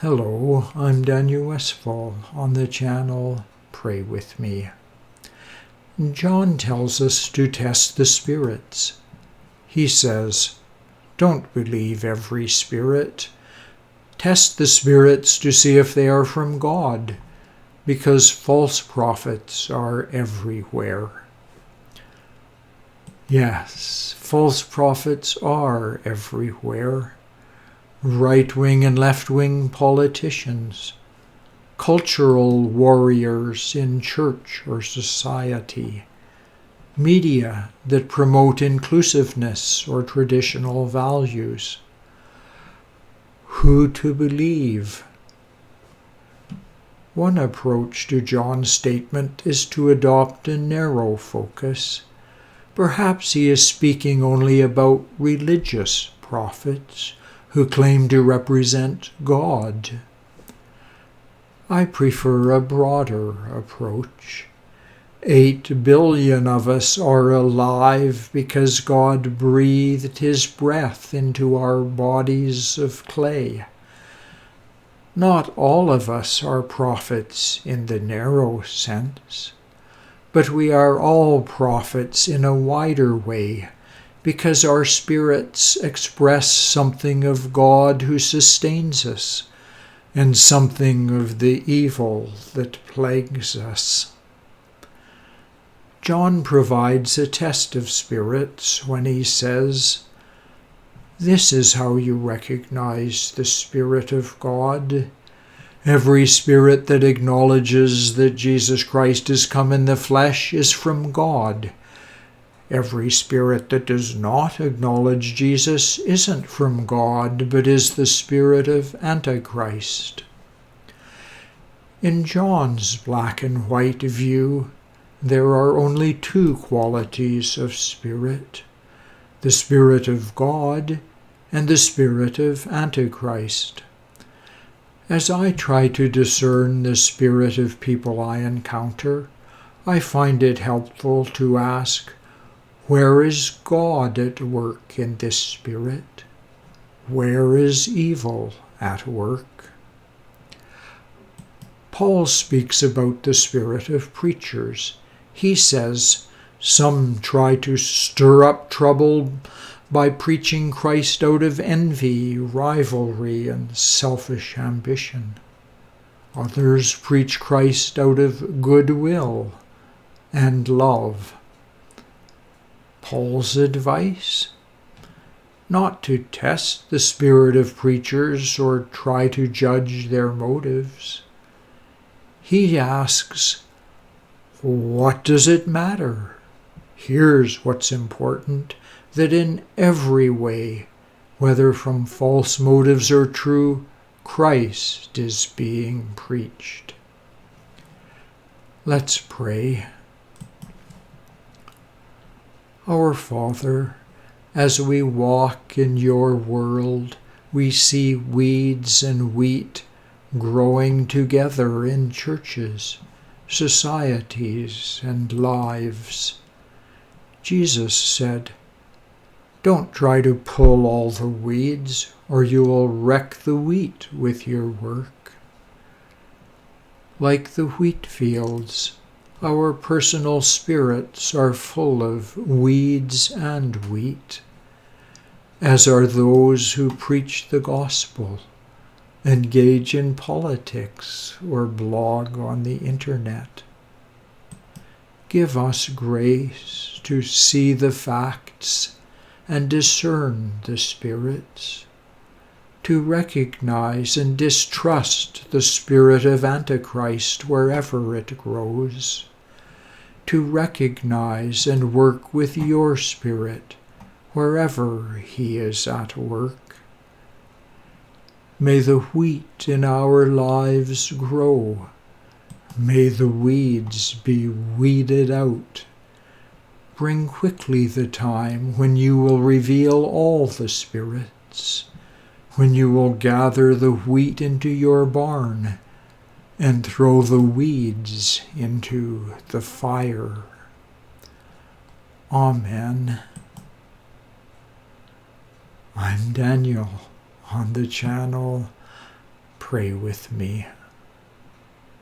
Hello, I'm Daniel Westfall on the channel Pray With Me. John tells us to test the spirits. He says, "Don't believe every spirit. Test the spirits to see if they are from God, because false prophets are everywhere." Yes, false prophets are everywhere. Right-wing and left-wing politicians, cultural warriors in church or society, media that promote inclusiveness or traditional values. Who to believe? One approach to John's statement is to adopt a narrow focus. Perhaps he is speaking only about religious prophets who claim to represent God. I prefer a broader approach. 8 billion of us are alive because God breathed His breath into our bodies of clay. Not all of us are prophets in the narrow sense, but we are all prophets in a wider way, because our spirits express something of God who sustains us, and something of the evil that plagues us. John provides a test of spirits when he says, "This is how you recognize the Spirit of God. Every spirit that acknowledges that Jesus Christ has come in the flesh is from God. Every spirit that does not acknowledge Jesus isn't from God, but is the spirit of Antichrist." In John's black and white view, there are only 2 qualities of spirit: the Spirit of God and the spirit of Antichrist. As I try to discern the spirit of people I encounter, I find it helpful to ask, where is God at work in this spirit? Where is evil at work? Paul speaks about the spirit of preachers. He says, "Some try to stir up trouble by preaching Christ out of envy, rivalry, and selfish ambition. Others preach Christ out of goodwill and love." Paul's advice? Not to test the spirit of preachers or try to judge their motives. He asks, what does it matter? Here's what's important, that in every way, whether from false motives or true, Christ is being preached. Let's pray. Our Father, as we walk in your world, we see weeds and wheat growing together in churches, societies, and lives. Jesus said, "Don't try to pull all the weeds, or you will wreck the wheat with your work." Like the wheat fields, our personal spirits are full of weeds and wheat, as are those who preach the gospel, engage in politics, or blog on the internet. Give us grace to see the facts and discern the spirits, to recognize and distrust the spirit of Antichrist wherever it grows, to recognize and work with your Spirit wherever He is at work. May the wheat in our lives grow. May the weeds be weeded out. Bring quickly the time when you will reveal all the spirits, when you will gather the wheat into your barn and throw the weeds into the fire. Amen. I'm Daniel on the channel pray with me.